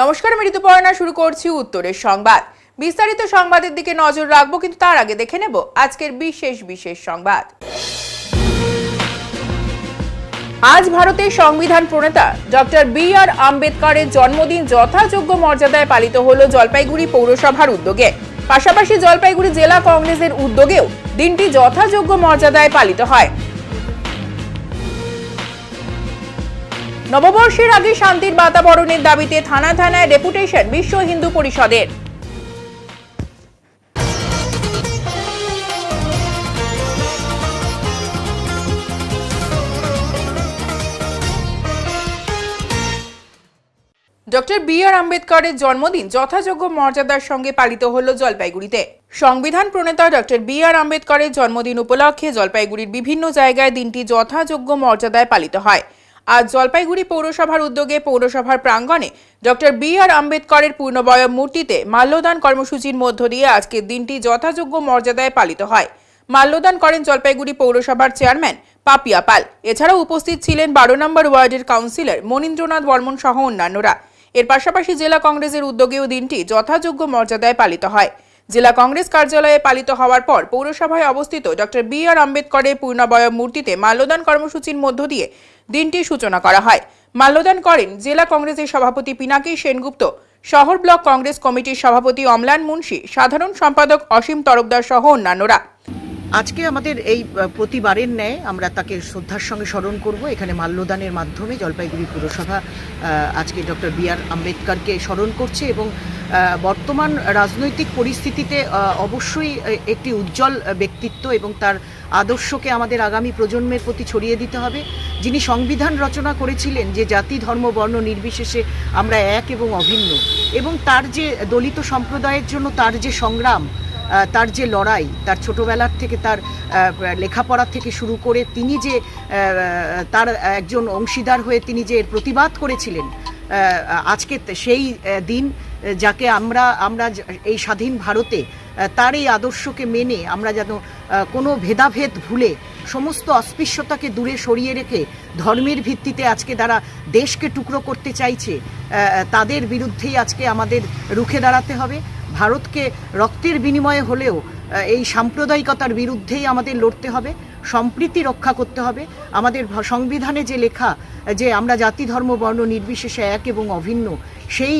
নমস্কার, আমি ঋতুপর্ণা। শুরু করছি উত্তরের সংবাদ। বিস্তারিত সংবাদের দিকে নজর রাখবো, কিন্তু তার আগে দেখে নেব আজকের বিশেষ সংবাদ। আজ ভারতের সংবিধান প্রণেতা ডক্টর বি.আর. আম্বেদকরের জন্মদিন যথাযোগ্য মর্যাদায় পালিত হলো জলপাইগুড়ি পৌরসভার উদ্যোগে। পাশাপাশি জলপাইগুড়ি জেলা কংগ্রেসের উদ্যোগেও দিনটি যথাযোগ্য মর্যাদায় পালিত হয়। নববর্ষের আগে শান্তির বাতাবরণের দাবিতে থানায় ডেপুটেশন বিশ্ব হিন্দু পরিষদের। Doctor B.R.. আম্বেদকরের জন্মদিন যথাযোগ্য মর্যাদার সঙ্গে পালিত হল জলপাইগুড়িতে। সংবিধান প্রণেতা ডক্টর বি.আর. আম্বেদকরের জন্মদিন উপলক্ষে জলপাইগুড়ির বিভিন্ন জায়গায় দিনটি যথাযোগ্য মর্যাদায় পালিত হয়। আজ জলপাইগুড়ি পৌরসভার উদ্যোগে পৌরসভার প্রাঙ্গণে ডক্টর বি.আর. আম্বেদকরের পূর্ণবয়ব মূর্তিতে মাল্যদান কর্মসূচির মধ্য দিয়ে আজকের দিনটি যথাযোগ্য মর্যাদায় পালিত হয়। মাল্যদান করেন জলপাইগুড়ি পৌরসভার চেয়ারম্যান পাপিয়া পাল। এছাড়াও উপস্থিত ছিলেন 12 নম্বর ওয়ার্ডের কাউন্সিলর মনীন্দ্রনাথ বর্মন সহ অন্যান্যরা। এর পাশাপাশি জেলা কংগ্রেসের উদ্যোগেও দিনটি যথাযোগ্য মর্যাদায় পালিত হয়। জেলা কংগ্রেস কার্যালয়ে পালিত হওয়ার পর পৌরসভায় অবস্থিত ডক্টর বি.আর. আম্বেদকরের পূর্ণবয়ব মূর্তিতে মাল্যদান কর্মসূচির মধ্য দিয়ে দিনটির সূচনা করা হয়। মাল্যদান করেন জেলা কংগ্রেসের সভাপতি পিনাকি সেনগুপ্ত, শহর ব্লক কংগ্রেস কমিটির সভাপতি অমলান মুন্সি, সাধারণ সম্পাদক অসীম তরফদার সহ অন্যান্যরা। আজকে আমাদের এই প্রতিবারের ন্যায় আমরা তাকে শ্রদ্ধার সঙ্গে স্মরণ করব। এখানে মাল্যদানের মাধ্যমে জলপাইগুড়ি পুরসভা আজকে ডক্টর বি.আর. আম্বেদকরকে স্মরণ করছে এবং বর্তমান রাজনৈতিক পরিস্থিতিতে অবশ্যই একটি উজ্জ্বল ব্যক্তিত্ব এবং তার আদর্শকে আমাদের আগামী প্রজন্মের প্রতি ছড়িয়ে দিতে হবে। যিনি সংবিধান রচনা করেছিলেন যে জাতি ধর্ম বর্ণ নির্বিশেষে আমরা এক এবং অভিন্ন, এবং তার যে দলিত সম্প্রদায়ের জন্য তার যে সংগ্রাম, তার যে লড়াই, তার ছোটবেলার থেকে তার লেখাপড়া থেকে শুরু করে তিনি যে তার একজন অংশীদার হয়ে তিনি যে প্রতিবাদ করেছিলেন, আজকে সেই দিন যাকে আমরা এই স্বাধীন ভারতে তার এই আদর্শকে মেনে আমরা যেন কোনো ভেদাভেদ ভুলে সমস্ত অস্পৃশ্যতাকে দূরে সরিয়ে রেখে ধর্মের ভিত্তিতে আজকে যারা দেশকে টুকরো করতে চাইছে তাদের বিরুদ্ধেই আজকে আমাদের রুখে দাঁড়াতে হবে। ভারতকে রক্তের বিনিময়ে হলেও এই সাম্প্রদায়িকতার বিরুদ্ধেই আমাদের লড়তে হবে, সম্প্রীতি রক্ষা করতে হবে। আমাদের সংবিধানে যে লেখা যে আমরা জাতি ধর্ম বর্ণ নির্বিশেষে এক এবং অভিন্ন, সেই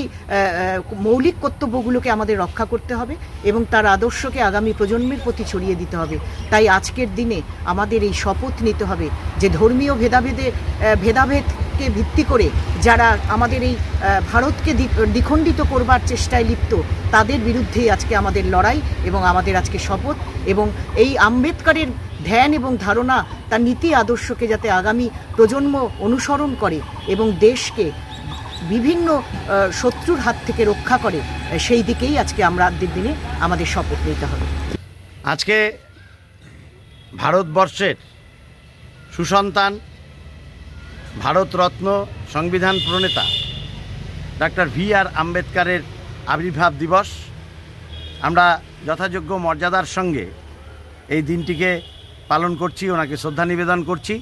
মৌলিক কর্তব্যগুলোকে আমাদের রক্ষা করতে হবে এবং তার আদর্শকে আগামী প্রজন্মের প্রতি ছড়িয়ে দিতে হবে। তাই আজকের দিনে আমাদের এই শপথ নিতে হবে যে ধর্মীয় ভেদাভেদকে ভিত্তি করে যারা আমাদের এই ভারতকে দ্বিখণ্ডিত করবার চেষ্টায় লিপ্ত, তাদের বিরুদ্ধেই আজকে আমাদের লড়াই এবং আমাদের আজকে শপথ। এবং এই আম্বেদকরের ধ্যান এবং ধারণা, তার নীতি আদর্শকে যাতে আগামী প্রজন্ম অনুসরণ করে এবং দেশকে বিভিন্ন শত্রুর হাত থেকে রক্ষা করে, সেই দিকেই আজকে দিনে আমাদের শপথ নিতে হবে। আজকে ভারতবর্ষের সুসন্তান, ভারতরত্ন, সংবিধান প্রণেতা ডক্টর বি.আর. আম্বেদকরের আবির্ভাব দিবস। আমরা যথাযোগ্য মর্যাদার সঙ্গে এই দিনটিকে পালন করছি, ওনাকে শ্রদ্ধা নিবেদন করছি।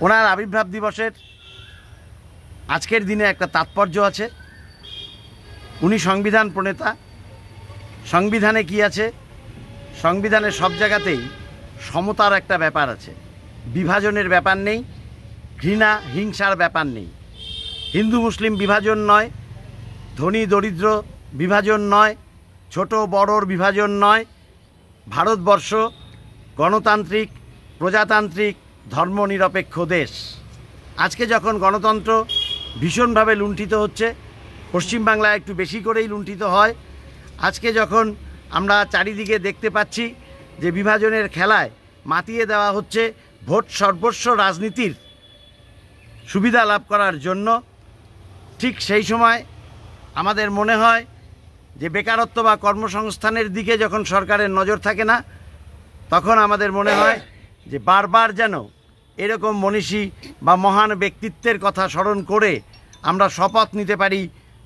ওনার আবির্ভাব দিবসের আজকের দিনে একটা তাৎপর্য আছে। উনি সংবিধান প্রণেতা। সংবিধানে কি আছে? সংবিধানে সব জায়গাতেই সমতার একটা ব্যাপার আছে, বিভাজনের ব্যাপার নেই, ঘৃণা হিংসার ব্যাপার নেই। হিন্দু মুসলিম বিভাজন নয়, ধনী দরিদ্র বিভাজন নয়, ছোট বড়র বিভাজন নয়। ভারতবর্ষ গণতান্ত্রিক, প্রজাতান্ত্রিক, ধর্মনিরপেক্ষ দেশ। আজকে যখন গণতন্ত্র ভীষণভাবে লুণ্ঠিত হচ্ছে, পশ্চিমবাংলায় একটু বেশি করেই লুণ্ঠিত হয়, আজকে যখন আমরা চারিদিকে দেখতে পাচ্ছি যে বিভাজনের খেলায় মাতিয়ে দেওয়া হচ্ছে ভোট সর্বস্ব রাজনীতির সুবিধা লাভ করার জন্য, ঠিক সেই সময় আমাদের মনে হয় যে বেকারত্ব বা কর্মসংস্থানের দিকে যখন সরকারের নজর থাকে না, তখন আমাদের মনে হয় যে বারবার যেন এরকম মনীষী বা মহান ব্যক্তিত্বের কথা স্মরণ করে আমরা শপথ নিতে পারি,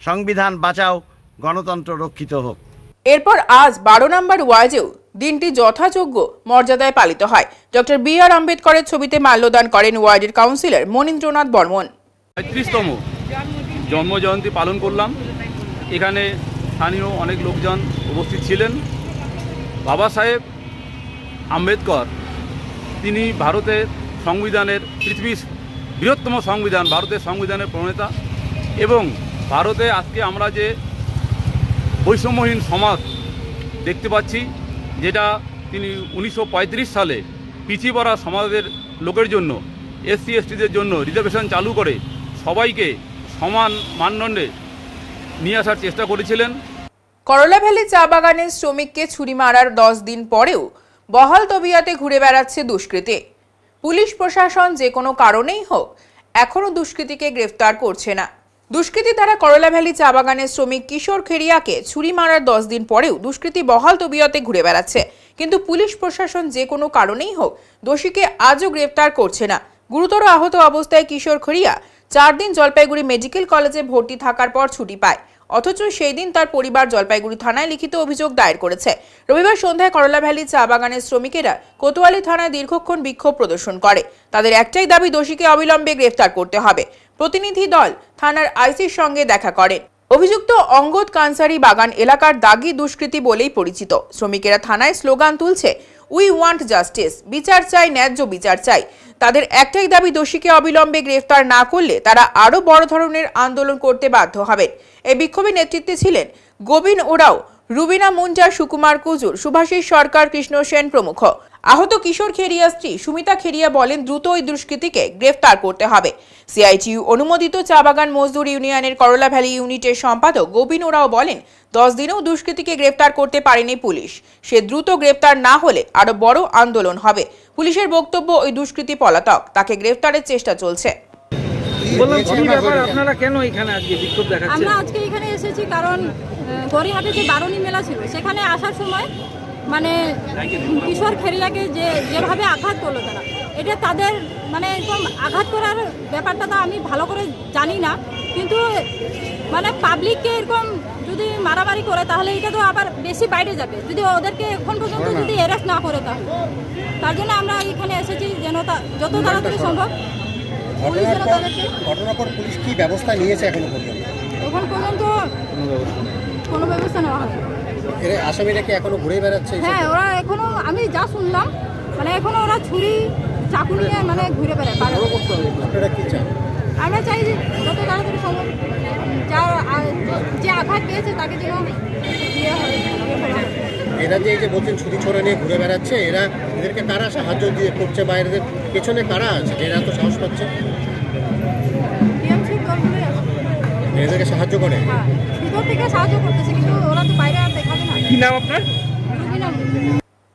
সংবিধান বাঁচাও, গণতন্ত্র রক্ষিত হোক। এরপর আজ 12 নম্বর ওয়ার্ডেও দিনটি যথাযোগ্য মর্যাদায় পালিত হয়। Doctor B.R.. আম্বেদকরের ছবিতে মাল্যদান করেন ওয়ার্ডের কাউন্সিলর মনীন্দ্রনাথ বর্মন। 35তম জন্মজয়ন্তী পালন করলাম। এখানে স্থানীয় অনেক লোকজন উপস্থিত ছিলেন। বাবা সাহেব আম্বেদকর তিনি ভারতের সংবিধানের, পৃথিবীর বৃহত্তম সংবিধান, ভারতের সংবিধানের প্রণেতা এবং ভারতে আজকে আমরা যে বৈষম্যহীন সমাজ দেখতে পাচ্ছি, যেটা তিনি 1935 সালে পিছিয়ে পড়া সমাজের লোকের জন্য, এসসি এসটিদের জন্য রিজার্ভেশন চালু করে সবাইকে সমান মানদণ্ডে নিয়ে আসার চেষ্টা করেছিলেন। করলাভ্যালি চা বাগানের শ্রমিককে ছুরি মারার 10 দিন পরেও বহাল তবিয়তে ঘুরে বেড়াচ্ছে দুষ্কৃতী। পুলিশ প্রশাসন যে কোনো কারণেই হোক এখনো দুষ্কৃতীকে গ্রেফতার করছে না। দুষ্কৃতী দ্বারা করলাভ্যালি চা বাগানের শ্রমিক কিশোর খেরিয়াকে ছুরি মারার 10 দিন পরেও দুষ্কৃতী বহাল তবিয়তে ঘুরে বেড়াচ্ছে, কিন্তু পুলিশ প্রশাসন যে কোনো কারণেই হোক দোষীকে আজও গ্রেফতার করছে না। গুরুতর আহত অবস্থায় কিশোর খেরিয়া 4 দিন জলপাইগুড়ি মেডিকেল কলেজে ভর্তি থাকার পর ছুটি পায়, অথচ সেই দিন তার পরিবার জলপাইগুড়ি থানায় লিখিত অভিযোগ দায়ের করেছে। রবিবার সন্ধ্যায় করলাভ্যালি চা বাগানের শ্রমিকেরা কোতোয়ালি থানায় দীর্ঘক্ষণ বিক্ষোভ প্রদর্শন করে। তাদের একটাই দাবি, দোষীকে অবিলম্বে গ্রেফতার করতে হবে। প্রতিনিধি দল থানার আইসির সঙ্গে দেখা করেন। অভিযুক্ত অঙ্গদ কানসারি বাগান এলাকার দাগি দুষ্কৃতী বলেই পরিচিত। শ্রমিকেরা থানায় স্লোগান তুলছে, উই ওয়ান্ট জাস্টিস, বিচার চাই, ন্যায্য বিচার চাই। তাদের একটাই দাবি, দোষীকে অবিলম্বে গ্রেফতার না করলে তারা আরও বড় ধরনের আন্দোলন করতে বাধ্য হবেন। এই বিক্ষোভে নেতৃত্বে ছিলেন গোবিন ওরাও, রুবিনা মুন্ডা, সুকুমার কুজুর, সুভাষিস সরকার, কৃষ্ণ সেন প্রমুখ। আহত কিশোর খেরিয়া স্ত্রী সুমিতা খেরিয়া বলেন, দ্রুত ওই দুষ্কৃতীকে গ্রেফতার করতে হবে। সিআইটিইউ অনুমোদিত চা বাগান মজদুর ইউনিয়নের করলাভ্যালি ইউনিটের সম্পাদক গোবিন ওরাও বলেন, 10 দিনেও দুষ্কৃতীকে গ্রেফতার করতে পারেনি পুলিশ। সে দ্রুত গ্রেফতার না হলে আরো বড় আন্দোলন হবে। পুলিশের বক্তব্য, ওই দুষ্কৃতী পলাতক, তাকে গ্রেফতারের চেষ্টা চলছে। আপনারা কেন এখানে আজকে বিক্ষোভ দেখাচ্ছেন? আমরা আজকে এখানে এসেছি কারণ গড়িহাটে যে বারণী মেলা ছিল সেখানে আসার সময় মানে কিশোর খেরিয়াকে যেভাবে আঘাত করলো তারা, এটা তাদের মানে এরকম আঘাত করার ব্যাপারটা তো আমি ভালো করে জানি না, কিন্তু মানে পাবলিককে এরকম যদি মারামারি করে তাহলে এটা তো আবার বেশি বাইরে যাবে যদি ওদেরকে এখন পর্যন্ত যদি অ্যারেস্ট না করে। তার জন্য আমরা এখানে এসেছি যেন যত তাড়াতাড়ি সম্ভব ঘটনার পর পুলিশ কি ব্যবস্থা নিয়েছে এখনো পর্যন্ত? এখন পর্যন্ত কোনো ব্যবস্থা নেওয়া হবে। আসামিরা কি এখনো ঘুরে বেড়াচ্ছে? হ্যাঁ, ওরা এখনো, আমি যা শুনলাম মানে এখনো ওরা ছুরি চাকু নিয়ে মানে ঘুরে বেড়ায়। আপনারা কি চান? আমরা চাই যে যত তাড়াতাড়ি সম্ভব যে আঘাত পেয়েছে তাকে যেন এরা যে এই যে বলছেন ছুরি ছোড়া নিয়ে ঘুরে বেড়াচ্ছে, এদেরকে কারা সাহায্য দিয়ে করছে বা এদের পেছনে কারা আছে যে এরা তো সাহস পাচ্ছে? এদেরকে সাহায্য করে, ভিতর থেকে সাহায্য করতেছে, কিন্তু ওরা তো বাইরে আর দেখাবে না। কি নাম আপনার?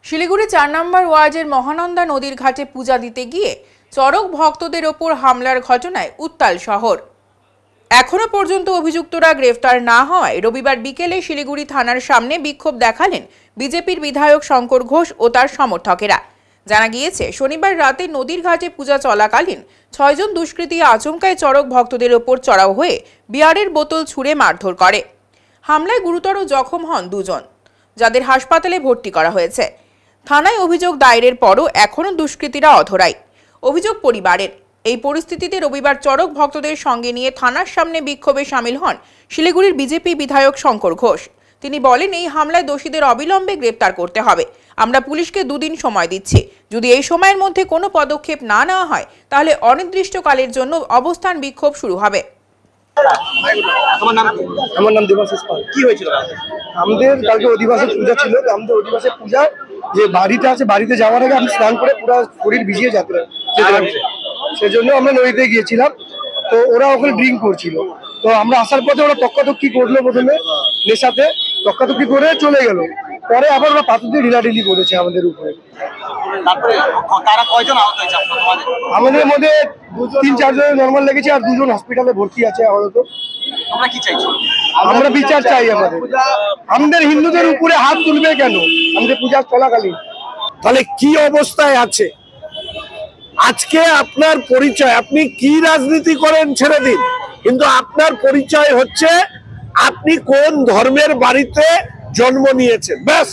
শিলিগুড়ি 4 নম্বর ওয়ার্ডের মহানন্দা নদীর ঘাটে পূজা দিতে গিয়ে চড়ক ভক্তদের ওপর হামলার ঘটনায় উত্তাল শহর। এখনো পর্যন্ত অভিযুক্তরা গ্রেফতার না হওয়ায় রবিবার বিকেলে শিলিগুড়ি থানার সামনে বিক্ষোভ দেখালেন বিজেপির বিধায়ক শঙ্কর ঘোষ ও তার সমর্থকেরা। জানা গিয়েছে, শনিবার রাতে নদীর ঘাটে পূজা চলাকালীন 6 জন দুষ্কৃতী আচমকায় চড়ক ভক্তদের ওপর চড়াও হয়ে বিয়ারের বোতল ছুঁড়ে মারধর করে। হামলায় গুরুতর জখম হন 2 জন, যাদের হাসপাতালে ভর্তি করা হয়েছে। থানায় অভিযোগ দায়েরের পরও এখনও দুষ্কৃতীরা অধরাই। অভিযোগ পরিবারের। এই পরিস্থিতিতে রবিবার চড়ক ভক্তদের সঙ্গে নিয়ে থানার সামনে বিক্ষোভে সামিল হন শিলিগুড়ির বিজেপি বিধায়ক শঙ্কর ঘোষ। তিনি বলেন, এই হামলায় দোষীদের অবিলম্বে গ্রেপ্তার করতে হবে। আমরা পুলিশকে 2 দিন সময় দিচ্ছি। যদি এই সময়ের মধ্যে কোনো পদক্ষেপ না নেওয়া হয় তাহলে অনির্দিষ্টকালের জন্য অবস্থান বিক্ষোভ শুরু হবে। আমার নাম দেবাশিস পাল। কি হয়েছিল? আমাদের কালকে অধিবাসের পূজা ছিল। আমাদের অধিবাসের পূজা যে বাড়িতে আছে, বাড়িতে যাওয়ার আগে আমি স্নান করে পুরো শরীর ভিজিয়ে যেতে সেজন্য আমরা নদীতে গিয়েছিলাম। তো ওরা ওখানে ড্রিঙ্ক করছিল। তো আমরা আসার পথে ওরা তক্কাতক্কি করলো, প্রথমে নেশাতে তক্কাতক্কি করে চলে গেল। পরে আবার ওরা পাথর দিয়ে ঢিলাঢিলি করেছে আমাদের উপরে। আমাদের মধ্যে 3-4 জনের নর্মাল লেগেছে, আর 2 জন হসপিটালে ভর্তি আছে আপাতত। আমরা বিচার চাই। আমাদের হিন্দুদের উপরে হাত তুলবে কেন আমাদের পূজা চলাকালীন? তাহলে কি অবস্থায় আছে আজকে? আপনার পরিচয়, আপনি কি রাজনীতি করেন ছেড়ে দিন, কিন্তু আপনার পরিচয় হচ্ছে আপনি কোন ধর্মের বাড়িতে জন্ম নিয়েছেন। ব্যাস,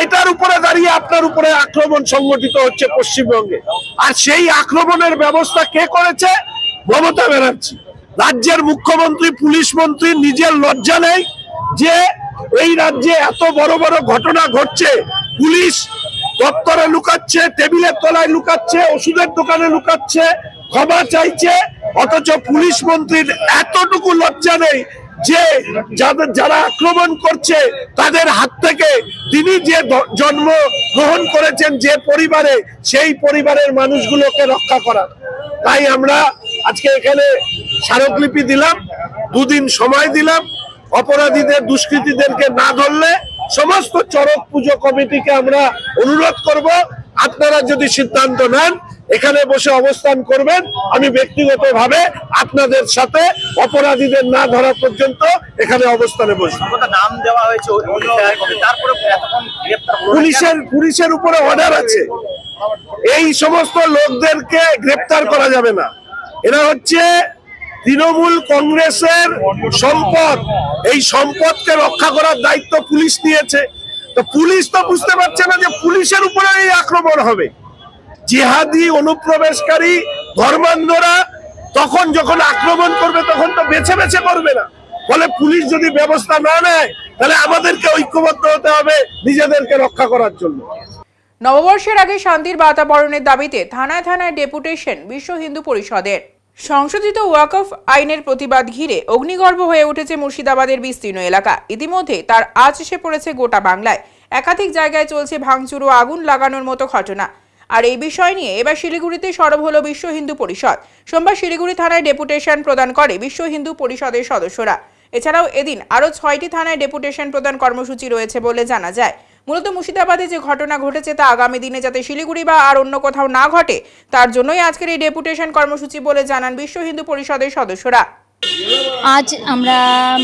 এটার উপরে দাঁড়িয়ে আপনার উপরে আক্রমণ সংগঠিত হচ্ছে পশ্চিমবঙ্গে। আর সেই আক্রমণের ব্যবস্থা কে করেছে? মমতা ব্যানার্জি। রাজ্যের মুখ্যমন্ত্রী পুলিশ মন্ত্রী নিজের লজ্জা নেই যে এই রাজ্যে এত বড় বড় ঘটনা ঘটছে, পুলিশ দপ্তরে লুকাচ্ছে, টেবিলের তলায় লুকাচ্ছে, ওষুধের দোকানে লুকাচ্ছে, ক্ষমা চাইছে, অথচ পুলিশ মন্ত্রীর এতটুকু লজ্জা নেই যে যারা আক্রমণ করছে তাদের হাত থেকে তিনি যে জন্ম গ্রহণ করেছেন যে পরিবারে, সেই পরিবারের মানুষগুলোকে রক্ষা করার। তাই আমরা আজকে এখানে স্মারকলিপি দিলাম, 2 দিন সময় দিলাম। অপরাধীদের, দুষ্কৃতীদেরকে না ধরলে সমস্ত চড়ক পুজো কমিটিকে আমরা অনুরোধ করব, আপনারা যদি সিদ্ধান্ত নেন এখানে বসে অবস্থান করবেন, আমি ব্যক্তিগতভাবে আপনাদের সাথে অপরাধীদের না ধরা পর্যন্ত এখানে অবস্থানে বসবো। নাম দেওয়া হয়েছে তারপরে পুলিশের উপরে অর্ডার আছে, এই সমস্ত লোকদেরকে গ্রেপ্তার করা যাবে না। এরা হচ্ছে তৃণমূল কংগ্রেসের সম্পদ, এই সম্পদকে রক্ষা করার দায়িত্ব পুলিশ নিয়েছে। তো পুলিশ তো বুঝতে পারছে না যে পুলিশের উপরে এই আক্রমণ হবে। জিহাদি অনুপ্রবেশকারী ধর্মান্ধরা তখন যখন আক্রমণ করবে তখন তো বেছে বেছে করবে না। ফলে পুলিশ যদি ব্যবস্থা না নেয় তাহলে আমাদেরকে ঐক্যবদ্ধ হতে হবে নিজেদেরকে রক্ষা করার জন্য। নববর্ষের আগে শান্তির বাতাবরণের দাবিতে থানায় থানায় ডেপুটেশন বিশ্ব হিন্দু পরিষদের। সংশোধিত ওয়াকফ আইনের প্রতিবাদ ঘিরে অগ্নিগর্ভ হয়ে উঠেছে মুর্শিদাবাদের বিস্তীর্ণ এলাকা। ইতিমধ্যে তার আঁচ এসে পড়েছে গোটা বাংলায়। একাধিক জায়গায় চলছে ভাঙচুর ও আগুন লাগানোর মতো ঘটনা। আর এই বিষয় নিয়ে এবার শিলিগুড়িতে সরব হলো বিশ্ব হিন্দু পরিষদ। সোমবার শিলিগুড়ি থানায় ডেপুটেশন প্রদান করে বিশ্ব হিন্দু পরিষদের সদস্যরা। এছাড়াও এদিন আরও 6টি থানায় ডেপুটেশন প্রদান কর্মসূচি রয়েছে বলে জানা যায়। মূলত মুর্শিদাবাদে যে ঘটনা ঘটেছে তা আগামী দিনে যাতে শিলিগুড়ি বা আর অন্য কোথাও না ঘটে তার জন্যই আজকের এই ডেপুটেশন কর্মসূচি বলে জানান বিশ্ব হিন্দু পরিষদের সদস্যরা। আজ আমরা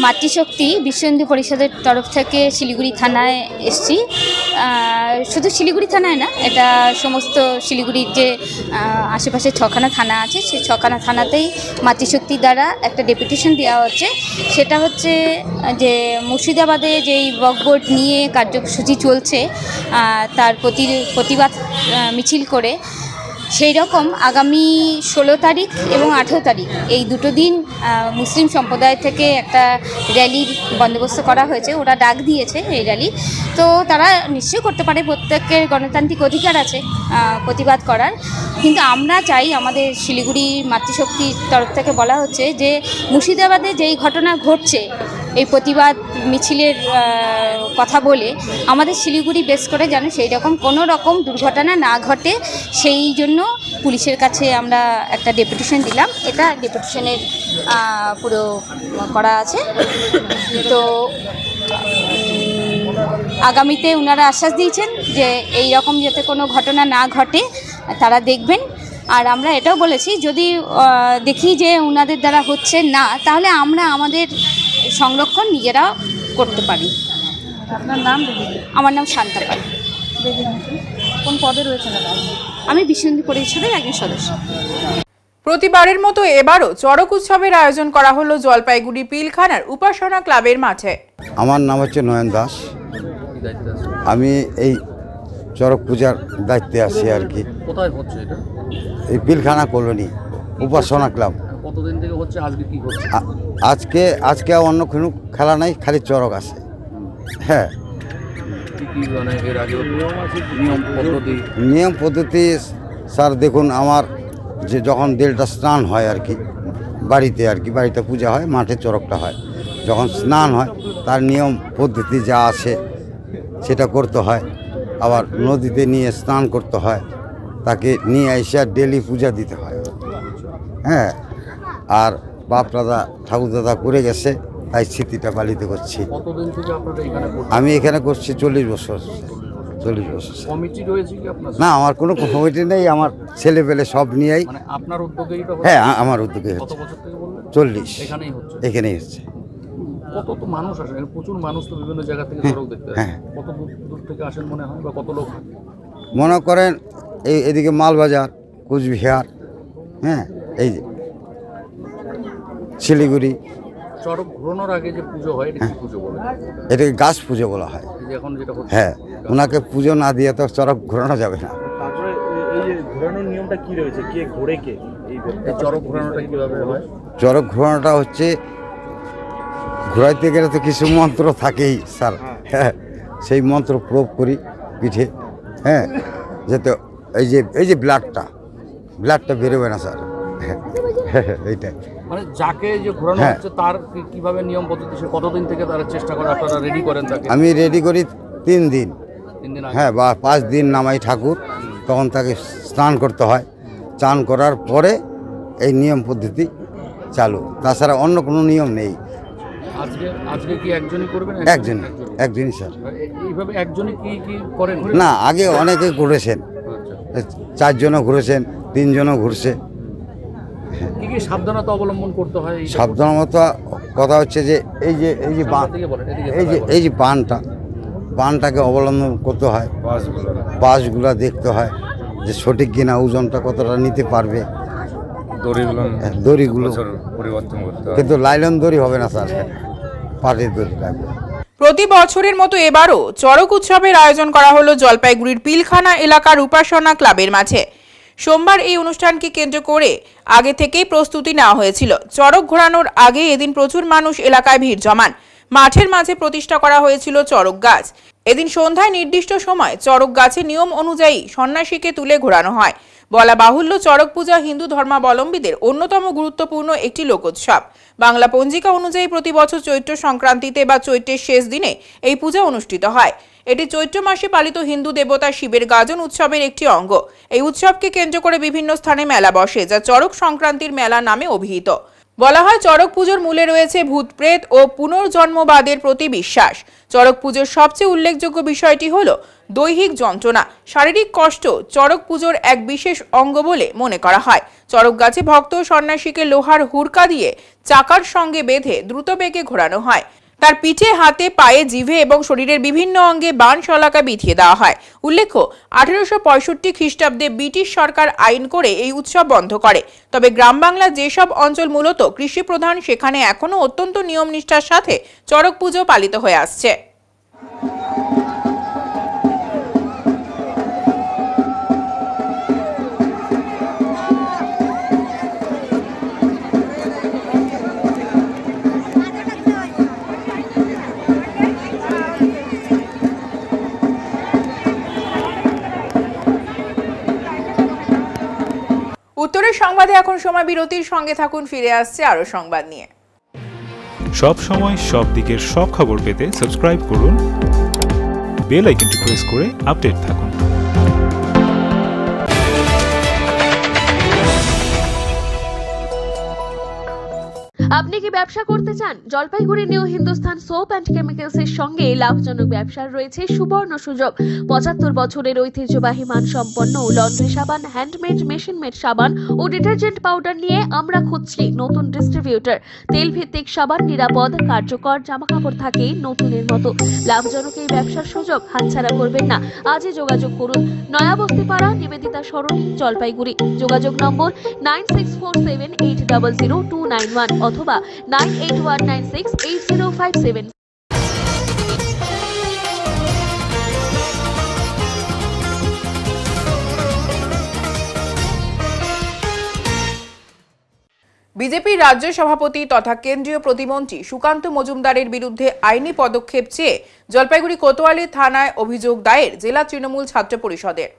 মাতৃশক্তি বিশ্ব হিন্দু পরিষদের তরফ থেকে শিলিগুড়ি থানায় এসেছি। শুধু শিলিগুড়ি থানায় না, এটা সমস্ত শিলিগুড়ির যে আশেপাশে 6খানা থানা আছে সেই 6খানা থানাতেই মাতৃশক্তি দ্বারা একটা ডেপুটেশন দেওয়া হচ্ছে। সেটা হচ্ছে যে মুর্শিদাবাদে যেই বকবোর্ড নিয়ে কার্যসূচি চলছে তার প্রতিবাদ মিছিল করে সেই রকম আগামী 16 তারিখ এবং 18 তারিখ এই দুটো দিন মুসলিম সম্প্রদায় থেকে একটা র্যালির বন্দোবস্ত করা হয়েছে। ওরা ডাক দিয়েছে এই র্যালি, তো তারা নিশ্চয়ই করতে পারে, প্রত্যেকের গণতান্ত্রিক অধিকার আছে প্রতিবাদ করার। কিন্তু আমরা চাই, আমাদের শিলিগুড়ি মাতৃশক্তির তরফ থেকে বলা হচ্ছে যে মুর্শিদাবাদে যেই ঘটনা ঘটছে এই প্রতিবাদ মিছিলের কথা বলে আমাদের শিলিগুড়ি বেস করে যেন সেই রকম কোনো রকম দুর্ঘটনা না ঘটে, সেই জন্য পুলিশের কাছে আমরা একটা ডেপুটেশন দিলাম। এটা ডেপুটেশনের পুরো করা আছে। তো আগামীতে ওনারা আশ্বাস দিয়েছেন যে এই রকম যাতে কোনো ঘটনা না ঘটে তারা দেখবেন। আর আমরা এটাও বলেছি যদি দেখি যে ওনাদের দ্বারা হচ্ছে না তাহলে আমরা আমাদের সংরক্ষণ নিজেরা করতে পারি। আপনার নাম? আমার নাম শান্তা পাল। কোন পদে রয়েছেন? আমি বিশ্ব হিন্দু পরিষদের একজন সদস্য। প্রতিবারের মতো এবারও চড়ক উৎসবের আয়োজন করা হলো জলপাইগুড়ি পিলখানার উপাসনা ক্লাবের মাঠে। আমার নাম হচ্ছে নয়ন দাস। আমি এই চড়ক পূজার দায়িত্বে আছি আর কি। কোথায় হচ্ছে এটা? এই পিলখানা কলোনি উপাসনা ক্লাব। কতদিন থেকে হচ্ছে? আজকে কি হচ্ছে? আজকে অন্য কোনো খেলা নাই, খালি চড়ক আছে। হ্যাঁ, নিয়ম পদ্ধতি স্যার দেখুন, আমার যে যখন দেড়টা স্নান হয় আর কি বাড়িতে পূজা হয়, মাঠে চড়কটা হয়। যখন স্নান হয় তার নিয়ম পদ্ধতি যা আছে সেটা করতে হয়। আবার নদীতে নিয়ে স্নান করতে হয়, তাকে নিয়ে এসে ডেলি পূজা দিতে হয়। হ্যাঁ, আর বাপ দাদা ঠাকুর দাদা করে গেছে, তাই স্মৃতিটা পালিত করছি। আমি এখানে করছি 40 বছর। কমিটি রয়েছে কি আপনার? না, আমার কোনো কমিটি নেই, আমার ছেলে পেলে সব নিয়েই। আপনার উদ্যোগেই? হ্যাঁ, আমার উদ্যোগে হচ্ছে। 40 এখানেই হচ্ছে। কত তো মানুষ আসে? প্রচুর মানুষ তো বিভিন্ন জায়গা থেকে চড়ক দেখতে আসে। কত দূর থেকে আসেন মনে হয়, বা কত লোক? মনে করেন এদিকে মালবাজার, কুচবিহার, হ্যাঁ, এই যে শিলিগুড়ি। চড়ক ঘোরানোর আগে যে পুজো হয় এটা কি পুজো বলে? এটাকে গাছ পুজো বলা হয়। এখন যেটা হচ্ছে, হ্যাঁ, ওনাকে পুজো না দিয়ে তো চড়ক ঘোরানো যাবে না। তারপরে এই যে ঘোরানোর নিয়মটা কি রয়েছে? কে ঘোরে? কে এই এই চড়ক ঘোরানোটা কিভাবে হয়? চড়ক ঘোরানোটা হচ্ছে, ঘোরাইতে গেলে তো কিছু মন্ত্র থাকেই স্যার, হ্যাঁ, সেই মন্ত্র প্রয়োগ করি পিঠে, হ্যাঁ, যাতে এই যে ব্লাডটা বেরোবে না স্যার, এইটাই। মানে যাকে যে ঘোরানো হ্যাঁ। হচ্ছে তার কিভাবে নিয়ম পদ্ধতি, সে কতদিন থেকে তারা চেষ্টা করে, আপনারা রেডি করেন তাকে? আমি রেডি করি 3 দিন, 3 দিন আগে? হ্যাঁ, বা 5 দিন নামাই ঠাকুর, তখন তাকে স্নান করতে হয়। স্নান করার পরে এই নিয়ম পদ্ধতি চালু, তাছাড়া অন্য কোনো নিয়ম নেই। আজকে কি একজনই করবেন? একজনই স্যার। এইভাবে একজনই কি করেন না, আগে অনেকে ঘুরেছেন, 4 জনও ঘুরেছেন, 3 জনও ঘুরছে। কি কি সাবধানতা অবলম্বন করতে হয়? সাবধানতা কথা হচ্ছে যে এই যে বানটাকে অবলম্বন করতে হয়, বাঁশগুলো দেখতে হয় যে সঠিক কিনা, ওজনটা কতটা নিতে পারবে, দড়িগুলো পরিবর্তন করতে হয়। কিন্তু লাইলন দড়ি হবে না স্যার, পাটের দড়ি লাগবে। প্রতি বছরের মতো এবারও চড়ক উৎসবের আয়োজন করা হলো জলপাইগুড়ির পিলখানা এলাকার উপাসনা ক্লাবের মাঝে। সোমবার এই অনুষ্ঠানকে কেন্দ্র করে আগে থেকেই প্রস্তুতি নেওয়া হয়েছিল। চড়ক ঘোরানোর আগে এদিন প্রচুর মানুষ এলাকায় ভিড় জমান। মাঠের মাঝে প্রতিষ্ঠা করা হয়েছিল চড়ক গাছ। এদিন সন্ধ্যায় নির্দিষ্ট সময় চড়ক গাছে নিয়ম অনুযায়ী সন্ন্যাসীকে তুলে ঘোরানো হয়। বলা বাহুল্য, চড়ক পূজা হিন্দু ধর্মাবলম্বীদের অন্যতম গুরুত্বপূর্ণ একটি লোকোৎসব। বাংলা পঞ্জিকা অনুযায়ী প্রতি বছর চৈত্র সংক্রান্তিতে বা চৈত্রের শেষ দিনে এই পূজা অনুষ্ঠিত হয়। এটি চৈত্র মাসে পালিত হিন্দু দেবতা শিবের গাজন উৎসবের একটি অঙ্গ। এই উৎসবকে কেন্দ্র করে বিভিন্ন স্থানে মেলা বসে, যা চড়ক সংক্রান্তির মেলা নামে অভিহিত। বলা হয়, চড়ক পুজোর মূলে রয়েছে ভূত প্রেত ও পুনর্জন্মবাদের প্রতি বিশ্বাস। চড়ক পুজোর সবচেয়ে উল্লেখযোগ্য বিষয়টি হল দৈহিক যন্ত্রণা, শারীরিক কষ্ট চড়ক পুজোর এক বিশেষ অঙ্গ বলে মনে করা হয়। চড়ক গাছে ভক্ত সন্ন্যাসীকে লোহার হুড়কা দিয়ে চাকার সঙ্গে বেঁধে দ্রুত বেগে ঘোরানো হয়। তার পিঠে, হাতে, পায়ে, জিভে এবং শরীরের বিভিন্ন অঙ্গে বাণ শলাকা বিধিয়ে দেওয়া হয়। উল্লেখ্য, 1865 খ্রিস্টাব্দে ব্রিটিশ সরকার আইন করে এই উৎসব বন্ধ করে। তবে গ্রাম বাংলার যেসব অঞ্চল মূলত কৃষি প্রধান, সেখানে এখনও অত্যন্ত নিয়ম নিষ্ঠার সাথে চড়ক পুজো পালিত হয়ে আসছে। উত্তরের সংবাদে এখন সময় বিরতির, সঙ্গে থাকুন, ফিরে আসছে আরো সংবাদ নিয়ে। সব সময় সব দিকের সব খবর পেতে সাবস্ক্রাইব করুন, বেল আইকনটি প্রেস করে আপডেট থাকুন। আপনি কি ব্যবসা করতে চান? Jalpaiguri new Hindustan soap and chemicals এর সঙ্গে লাভজনক ব্যবসার রয়েছে সুবর্ণ সুযোগ। 75 বছরের ঐতিহ্যবাহী মানসম্পন্ন লন্ড্রি সাবান, হ্যান্ডমেড, মেশিন মেড সাবান ও ডিটারজেন্ট পাউডার নিয়ে আমরা খুঁজছি নতুন ডিস্ট্রিবিউটর। তেল ভিত্তিক সাবান, নিরাপদ, কার্যকর, জামাকাপড় থাকে নতুনের মতো। লাভজনক এই ব্যবসার সুযোগ হাতছাড়া করবেন না। আজই যোগাযোগ করুন, নয়াবস্তিপাড়া, নিবেদিতা সরণি, জলপাইগুড়ি। যোগাযোগ নম্বর 9647800291 অথবা 9819680057। বিজেপির রাজ্য সভাপতি তথা কেন্দ্রীয় প্রতিমন্ত্রী সুকান্ত মজুমদারের বিরুদ্ধে আইনি পদক্ষেপ চেয়ে জলপাইগুড়ি কোতোয়ালি থানায় অভিযোগ দায়ের জেলা তৃণমূল ছাত্র পরিষদের।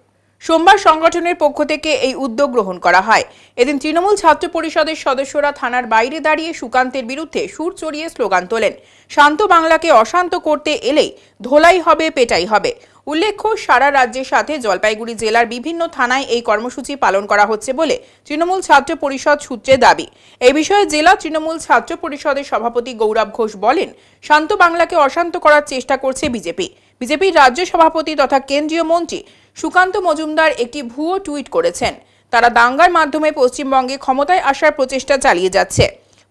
সোমবার সংগঠনের পক্ষ থেকে এই উদ্যোগ গ্রহণ করা হয়। এদিন তৃণমূল ছাত্র পরিষদের সদস্যরা থানার বাইরে দাঁড়িয়ে সুকান্তের বিরুদ্ধে সুর চড়িয়ে স্লোগান তোলেন। শান্ত বাংলাকে অশান্ত করতে এলেই ধোলাই হবে, পেটাই হবে। উল্লেখ্য, সারা রাজ্যের সাথে জলপাইগুড়ি জেলার বিভিন্ন থানায় এই কর্মসূচি পালন করা হচ্ছে বলে তৃণমূল ছাত্র পরিষদ সূত্রে দাবি। এই বিষয়ে জেলা তৃণমূল ছাত্র পরিষদের সভাপতি গৌরব ঘোষ বলেন, শান্ত বাংলাকে অশান্ত করার চেষ্টা করছে বিজেপি। বিজেপির রাজ্য সভাপতি তথা কেন্দ্রীয় মন্ত্রী সুকান্ত মজুমদার একটি ভুয়ো টুইট করেছেন। তারা দাঙ্গার মাধ্যমে পশ্চিমবঙ্গে ক্ষমতায় আসার প্রচেষ্টা চালিয়ে যাচ্ছে।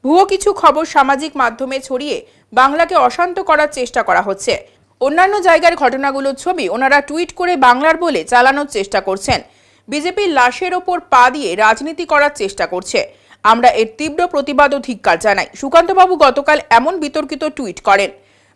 ভুয়ো কিছু খবর সামাজিক মাধ্যমে ছড়িয়ে বাংলাকে অশান্ত করার চেষ্টা করা হচ্ছে। অন্যান্য জায়গার ঘটনাগুলোর ছবি ওনারা টুইট করে বাংলার বলে চালানোর চেষ্টা করছেন। বিজেপির লাশের ওপর পা দিয়ে রাজনীতি করার চেষ্টা করছে। আমরা এর তীব্র প্রতিবাদ ও ধিক্কার জানাই। সুকান্তবাবু গতকাল এমন বিতর্কিত টুইট করেন,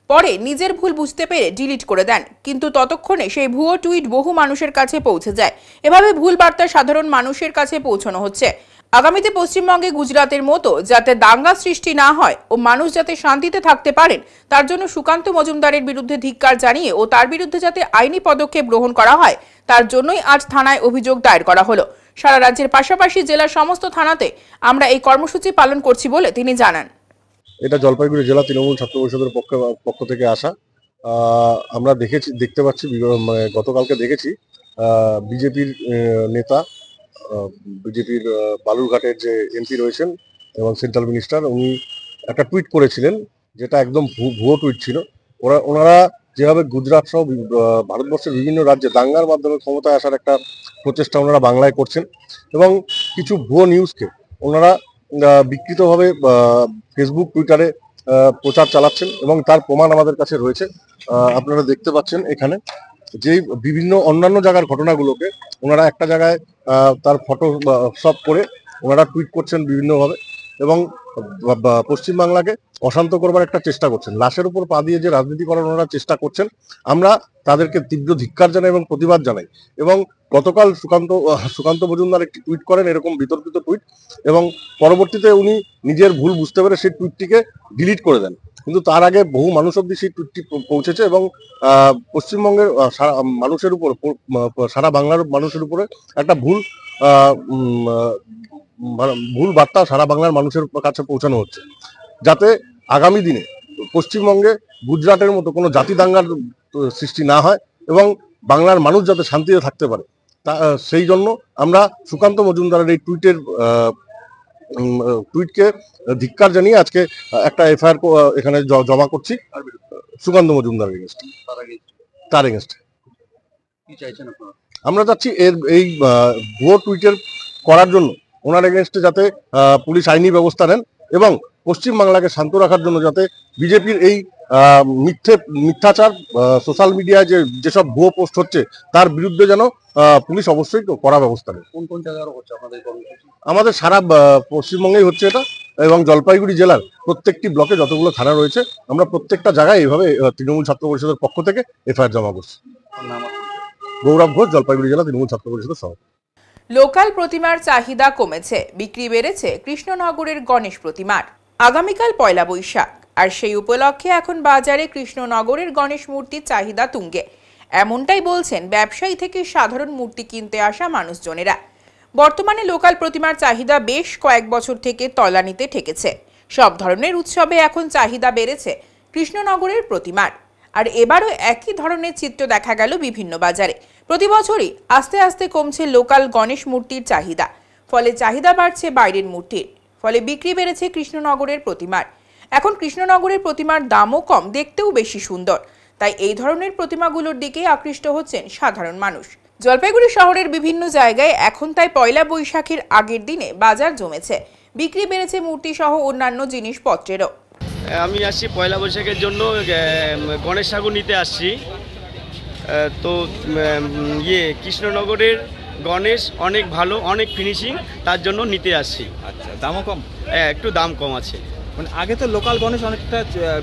পরে নিজের ভুল বুঝতে পেরে ডিলিট করে দেন, কিন্তু ততক্ষণে সেই ভুয়ো টুইট বহু মানুষের কাছে পৌঁছে যায়। এভাবে ভুল বার্তা সাধারণ মানুষের কাছে পৌঁছানো হচ্ছে। আগামীতে পশ্চিমবঙ্গে গুজরাতের মতো যাতে দাঙ্গা সৃষ্টি না হয় ও মানুষ যাতে শান্তিতে থাকতে পারেন তার জন্য সুকান্ত মজুমদারের বিরুদ্ধে ধিক্কার জানিয়ে ও তার বিরুদ্ধে যাতে আইনি পদক্ষেপ গ্রহণ করা হয় তার জন্যই আজ থানায় অভিযোগ দায়ের করা হলো। সারা রাজ্যের পাশাপাশি জেলার সমস্ত থানাতে আমরা এই কর্মসূচি পালন করছি বলে তিনি জানান। এটা জলপাইগুড়ি জেলা তৃণমূল ছাত্র পরিষদের পক্ষ থেকে আসা। আমরা দেখতে পাচ্ছি গতকালকে দেখেছি বিজেপির নেতা, বিজেপির বালুরঘাটের যে এমপি রয়েছেন এবং সেন্ট্রাল মিনিস্টার, উনি একটা টুইট করেছিলেন যেটা একদম ভুয়ো টুইট ছিল। ওনারা যেভাবে গুজরাট সহ ভারতবর্ষের বিভিন্ন রাজ্যে দাঙ্গার মাধ্যমে ক্ষমতায় আসার একটা প্রচেষ্টা ওনারা বাংলায় করছেন এবং কিছু ভুয়ো নিউজকে ওনারা বিকৃতভাবে ফেসবুক টুইটারে প্রচার চালাচ্ছেন এবং তার প্রমাণ আমাদের কাছে রয়েছে। আপনারা দেখতে পাচ্ছেন এখানে যে বিভিন্ন অন্যান্য জায়গার ঘটনাগুলোকে ওনারা একটা জায়গায় তার ফটো সব করে ওনারা টুইট করছেন বিভিন্নভাবে এবং পশ্চিমবাংলাকে অশান্ত করবার একটা চেষ্টা করছেন। লাশের উপর পা দিয়ে যে রাজনীতি করার ওনারা চেষ্টা করছেন, আমরা তাদেরকে তীব্র ধিক্কার জানাই এবং প্রতিবাদ জানাই। এবং গতকাল সুকান্ত মজুমদার একটি টুইট করেন, এরকম বিতর্কিত টুইট, এবং পরবর্তীতে উনি নিজের ভুল বুঝতে পেরে সেই টুইটটিকে ডিলিট করে দেন। কিন্তু তার আগে বহু মানুষ অব্দি সেই টুইটটি পৌঁছেছে এবং পশ্চিমবঙ্গের মানুষের উপর, সারা বাংলার মানুষের উপরে একটা ভুল বার্তা সারা বাংলার মানুষের কাছে পৌঁছানো হচ্ছে, যাতে আগামী দিনে পশ্চিমবঙ্গে গুজরাটের মতো কোনো জাতি দাঙ্গার সৃষ্টি না হয় এবং বাংলার মানুষ যাতে শান্তিতে থাকতে পারে। সেই জন্য আমরা সুকান্ত মজুমদারের এই টুইটকে ধিক্কার জানিয়ে আজকে একটা এফআইআর এখানে জমা করছি সুকান্ত মজুমদারের এগেনস্টে। তার এগেনস্টে আমরা চাচ্ছি এই ভুয়ো টুইটের করার জন্য ওনার এগেনস্টে যাতে পুলিশ আইনি ব্যবস্থা নেন এবং পশ্চিমবাংলাকে শান্ত রাখার জন্য যাতে বিজেপির এই মিথ্যাচার সোশ্যাল মিডিয়ায় যেসব ভুয়ো পোস্ট হচ্ছে তার বিরুদ্ধে যেন পুলিশ অবশ্যই কড়া ব্যবস্থা নেয়। কোন কোন জায়গায় হচ্ছে আপনাদের কর্মসূচি? আমাদের সারা পশ্চিমবঙ্গেই হচ্ছে এটা, এবং জলপাইগুড়ি জেলার প্রত্যেকটি ব্লকে যতগুলো থানা রয়েছে আমরা প্রত্যেকটা জায়গায় এইভাবে তৃণমূল ছাত্র পরিষদের পক্ষ থেকে এফআইআর জমা করছি। গৌরব ঘোষ, জলপাইগুড়ি জেলা তৃণমূল ছাত্র পরিষদের সভাপতি। লোকাল প্রতিমার চাহিদা কমেছে, বিক্রি বেড়েছে কৃষ্ণনগরের গণেশ প্রতিমার। আগামীকাল পয়লা বৈশাখ, আর সেই উপলক্ষে এখন বাজারে কৃষ্ণনগরের গণেশ মূর্তির চাহিদা তুঙ্গে। এমনটাই বলছেন ব্যবসায়ী থেকে সাধারণ মূর্তি কিনতে আসা মানুষজনেরা। বর্তমানে লোকাল প্রতিমার চাহিদা বেশ কয়েক বছর থেকে তলানিতে ঠেকেছে। সব ধরনের উৎসবে এখন চাহিদা বেড়েছে কৃষ্ণনগরের প্রতিমার। আর এবারও একই ধরনের চিত্র দেখা গেল বিভিন্ন বাজারে। প্রতি বছরই আস্তে আস্তে কমছে লোকাল গণেশ মূর্তির চাহিদা, ফলে চাহিদা বাড়ছে বাইরের মূর্তির, ফলে বিক্রি বেড়েছে কৃষ্ণনগরের প্রতিমার। এখন কৃষ্ণনগরের প্রতিমার দামও কম, দেখতেও বেশি সুন্দর, তাই এই ধরনের প্রতিমাগুলোর দিকেই আকৃষ্ট হচ্ছেন সাধারণ মানুষ। জলপাইগুড়ি শহরের বিভিন্ন জায়গায় এখন তাই পয়লা বৈশাখের আগের দিনে বাজার জমেছে, বিক্রি বেড়েছে মূর্তি সহ অন্যান্য জিনিসপত্রেরও। আমি আসছি পয়লা বৈশাখের জন্য গণেশ ঠাকুর নিতে আসছি। তো কৃষ্ণনগরের গণেশ অনেক ভালো, অনেক ফিনিশিং, তার জন্য নিতে আসছি। আচ্ছা, দামও কম? একটু দাম কম আছে। মানে আগে তো লোকাল গণেশ অনেকটা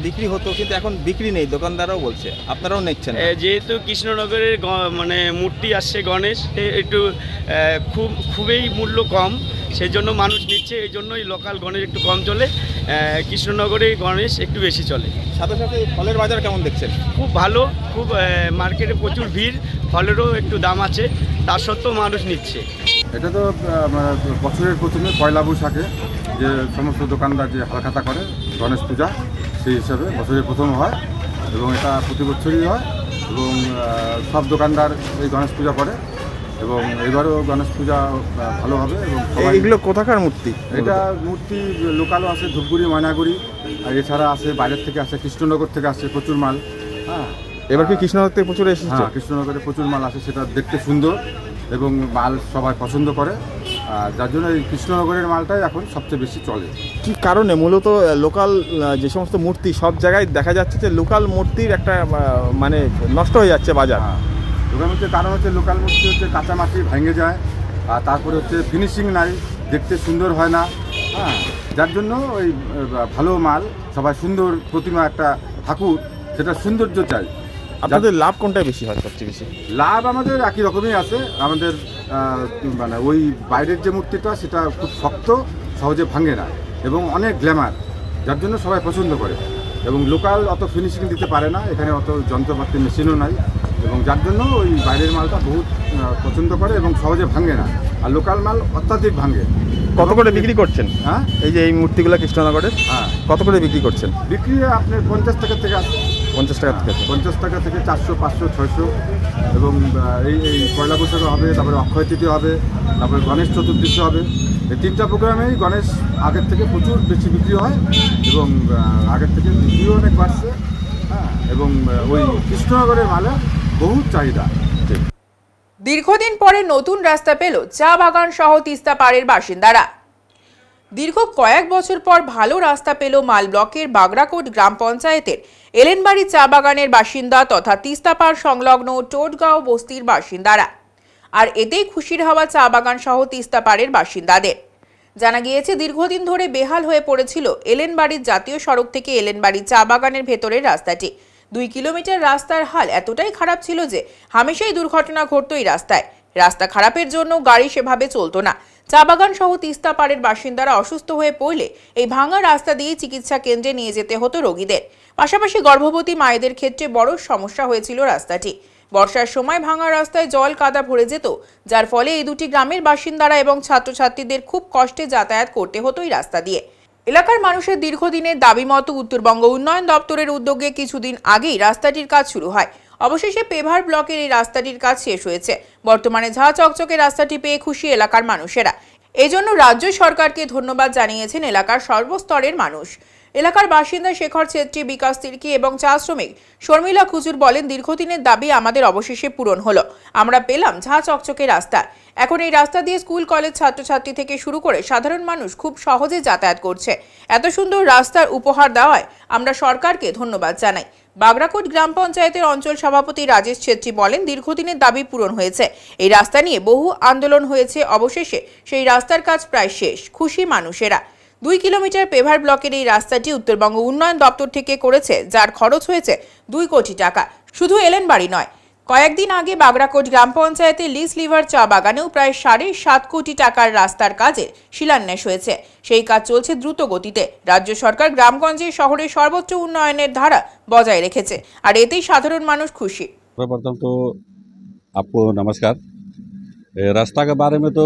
বিক্রি হতো, কিন্তু এখন বিক্রি নেই, দোকানদাররাও বলছে, আপনারাও নিচ্ছেন? যেহেতু কৃষ্ণনগরের মানে মূর্তি আসছে গণেশ, একটু খুবই মূল্য কম, সেই জন্য মানুষ নিচ্ছে। এই জন্যই লোকাল গণেশ একটু কম চলে, কৃষ্ণনগরে গণেশ একটু বেশি চলে। সাথে সাথে ফলের বাজার কেমন দেখছেন? খুব ভালো, খুব মার্কেটে প্রচুর ভিড়, ফলেরও একটু দাম আছে, তার সত্ত্বেও মানুষ নিচ্ছে। এটা তো বছরের প্রথমে পয়লা বৈশাখে যে সমস্ত দোকানদার যে হালখাতা করে গণেশ পূজা, সেই হিসাবে বছরের প্রথম হয় এবং এটা প্রতি বছরই হয় এবং সব দোকানদার এই গণেশ পূজা করে এবং এবারও গণেশ পূজা ভালো হবে। এবং এগুলো কোথাকার মূর্তি? এটা মূর্তি লোকালও আছে, ধূপগুড়ি, ময়নাগুড়ি, আর এছাড়া আছে বাইরের থেকে আসে, কৃষ্ণনগর থেকে আসছে প্রচুর মাল। হ্যাঁ, এবার কি কৃষ্ণনগর থেকে প্রচুর এসেছে? হ্যাঁ, কৃষ্ণনগরে প্রচুর মাল আসে, সেটা দেখতে সুন্দর এবং মাল সবাই পছন্দ করে, আর যার জন্য এই কৃষ্ণনগরের মালটাই এখন সবচেয়ে বেশি চলে। কি কারণে? মূলত লোকাল যে সমস্ত মূর্তি, সব জায়গায় দেখা যাচ্ছে যে লোকাল মূর্তির একটা মানে নষ্ট হয়ে যাচ্ছে বাজার। লোকাল মূর্তির কারণ হচ্ছে লোকাল মূর্তি হচ্ছে কাঁচা মাটি ভেঙে যায়, আর তারপরে হচ্ছে ফিনিশিং নাই, দেখতে সুন্দর হয় না। হ্যাঁ, যার জন্য ওই ভালো মাল, সবাই সুন্দর প্রতিমা, একটা ঠাকুর, সেটা সৌন্দর্য চাই। আপনাদের লাভ কোনটাই বেশি হয় সবচেয়ে বেশি? লাভ আমাদের একই রকমই আছে। আমাদের মানে ওই বাইরের যে মূর্তিটা সেটা খুব শক্ত, সহজে ভাঙে না এবং অনেক গ্ল্যামার, যার জন্য সবাই পছন্দ করে। এবং লোকাল অত ফিনিশিং দিতে পারে না, এখানে অত যন্ত্রপাতি মেশিনও নাই, এবং যার জন্য ওই বাইরের মালটা বহুত পছন্দ করে এবং সহজে ভাঙে না। আর লোকাল মাল অত্যাধিক ভাঙে। কত করে বিক্রি করছেন? হ্যাঁ, এই যে এই মূর্তিগুলো কৃষ্ণনগরের, হ্যাঁ, কত করে বিক্রি করছেন? বিক্রি আপনার 50 টাকা থেকে আসে। 50 টাকা থেকে? 50 টাকা থেকে 400, 500, 600। এবং এই পয়লা বৈশাখে হবে, তারপরে অক্ষয় তৃতীয়া হবে, তারপরে গণেশ চতুর্দশী হবে। এই 3টা প্রোগ্রামেই গণেশ আগের থেকে প্রচুর বেশি বিক্রি হয় এবং আগের থেকে বিক্রিও অনেক বাড়ছে। হ্যাঁ, এবং ওই কৃষ্ণনগরের মালে বহুত চাহিদা। দীর্ঘদিন পরে নতুন রাস্তা পেল চা বাগান সহ তিস্তা পাড়ের বাসিন্দারা। দীর্ঘ কয়েক বছর পর ভালো রাস্তা পেল মাল ব্লকের বাগরাকোট গ্রাম পঞ্চায়েতের এলেনবাড়ি চা বাগানের বাসিন্দা তথা তিস্তা পাড় সংলগ্ন টোটগাঁও বস্তির বাসিন্দারা। আর এতেই খুশির হাওয়া চা বাগান সহ তিস্তা পাড়ের বাসিন্দাদের। জানা গিয়েছে দীর্ঘদিন ধরে বেহাল হয়ে পড়েছিল এলেনবাড়ির জাতীয় সড়ক থেকে এলেনবাড়ি চা বাগানের ভেতরের রাস্তাটি। 2 কিলোমিটার রাস্তার হাল এতটাই খারাপ ছিল যে হামেশাই দুর্ঘটনা ঘটতো এই রাস্তায়। রাস্তা খারাপের জন্য গাড়ি সেভাবে চলতো না। চা বাগান সহ তিস্তা পাড়ের বাসিন্দারা অসুস্থ হয়ে পড়লে এই ভাঙা রাস্তা দিয়ে চিকিৎসা কেন্দ্রে নিয়ে যেতে হতো রোগীদের। পাশাপাশি গর্ভবতী মায়েদের ক্ষেত্রে বড় সমস্যা হয়েছিল রাস্তাটি। বর্ষার সময় ভাঙা রাস্তায় জল কাদা ভরে যেত, যার ফলে এই দুটি গ্রামের বাসিন্দারা এবং ছাত্রছাত্রীদের খুব কষ্টে যাতায়াত করতে হতো এই রাস্তা দিয়ে। এলাকার মানুষের দীর্ঘদিনের দাবি মতো উত্তরবঙ্গ উন্নয়ন দপ্তরের উদ্যোগে কিছুদিন আগেই রাস্তাটির কাজ শুরু হয়। অবশেষে পেভার ব্লকের এই রাস্তাটির কাজ শেষ হয়েছে। বর্তমানে ঝাঁ চকচকে রাস্তাটি পেয়ে খুশি এলাকার মানুষেরা। এজন্য রাজ্য সরকারকে ধন্যবাদ জানিয়েছেন এলাকার সর্বস্তরের মানুষ। এলাকার বাসিন্দা শেখর ছেত্রী, বিকাশ তির্কি এবং চা শ্রমিক শর্মিলা খুজুর বলেন, দীর্ঘদিনের দাবি আমাদের অবশেষে পূরণ হলো। আমরা পেলাম ঝাঁ চকচকে রাস্তা। এখন এই রাস্তা দিয়ে স্কুল কলেজ ছাত্রছাত্রী থেকে শুরু করে সাধারণ মানুষ খুব সহজে যাতায়াত করছে। এত সুন্দর রাস্তার উপহার দেওয়ায় আমরা সরকারকে ধন্যবাদ জানাই। বাগরাকোট গ্রাম পঞ্চায়েতের অঞ্চল সভাপতি রাজেশ ছেত্রী বলেন, দীর্ঘদিনের দাবি পূরণ হয়েছে। এই রাস্তা নিয়ে বহু আন্দোলন হয়েছে, অবশেষে সেই রাস্তার কাজ প্রায় শেষ। খুশি মানুষেরা। 2 কিলোমিটার পেভার ব্লকের এই রাস্তাটি উত্তরবঙ্গ উন্নয়ন দপ্তর থেকে করেছে, যার খরচ হয়েছে 2 কোটি টাকা। শুধু এলেনবাড়ি নয়, কয়েকদিন আগে বাগরাকোট গ্রাম পঞ্চায়েতের লিস লিভার চা বাগানেও প্রায় 7.5 কোটি টাকার রাস্তার কাজের শিলান্যাস হয়েছে। সেই কাজ চলছে দ্রুত গতিতে। রাজ্য সরকার গ্রামগঞ্জে শহরের সর্বোচ্চ উন্নয়নের ধারা বজায় রেখেছে, আর এতেই সাধারণ মানুষ খুশি। सर्वप्रथम तो आपको नमस्कार। रास्ता के बारे में तो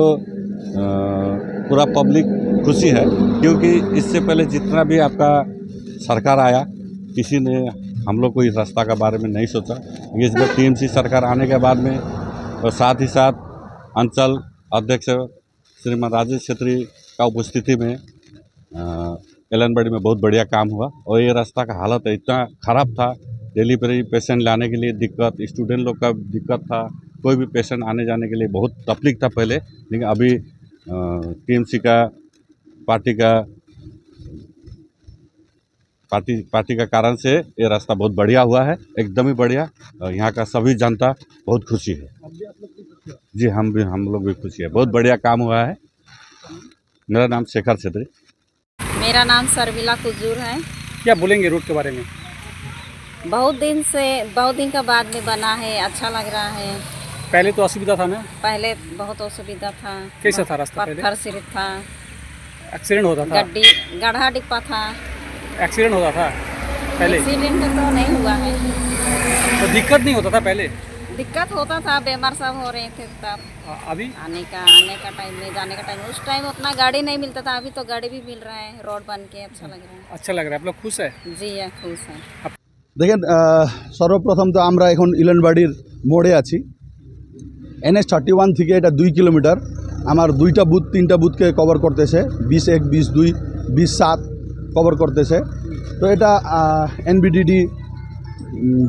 पूरा पब्लिक खुशी है, क्योंकि इससे पहले जितना भी आपका सरकार आया, किसी ने हम लोग को इस रास्ता के बारे में नहीं सोचा। इस बार टीएमसी सरकार आने के बाद में और साथ ही साथ अंचल अध्यक्ष श्रीमान राजेश छेत्री का उपस्थिति में एलनबाड़ी में बहुत बढ़िया काम हुआ। और ये रास्ता का हालत इतना ख़राब था, डिलीवरी पेशेंट लाने के लिए दिक्कत, स्टूडेंट लोग का दिक्कत था, कोई भी पेशेंट आने जाने के लिए बहुत तकलीफ था पहले। लेकिन अभी टीएमसी का पार्टी का कारण से ये रास्ता बहुत बढ़िया हुआ है, एकदम ही बढ़िया। यहाँ का सभी जनता बहुत खुशी है। जी हम लोग भी खुशी है, बहुत बढ़िया काम हुआ है। मेरा नाम शेखर छेत्री। मेरा नाम शर्मिला कुजूर है। क्या बोलेंगे रोड के बारे में? बहुत दिन का बाद में बना है, अच्छा लग रहा है। पहले तो असुविधा था ना? पहले बहुत असुविधा था। कैसा था रास्ता? पत्थर सिर था, एक्सीडेंट होता था, गड्ढा डिप्पा था, एक्सीडेंट होता था पहले? एक्सीडेंट तो नहीं हुआ है। तो दिक्कत नहीं होता था पहले? दिक्कत होता था, बीमार सब हो रहे थे तब। अभी आने का टाइम में, जाने का टाइम, उस टाइम उतना गाड़ी नहीं मिलता था। अभी तो गाड़ी भी मिल रहा है, रोड बन के अच्छा लग रहा है। अच्छा लग रहा है, आप लोग खुश है? जी खुश है। দেখেন, সর্বপ্রথম তো আমরা এখন ইলেনবাড়ির মোড়ে আছি। NH31 থেকে এটা 2 কিলোমিটার। আমার 2টা বুথ 3টা বুথকে কভার করতেছে, 21, 22, 27 কভার করতেছে। তো এটা NBDD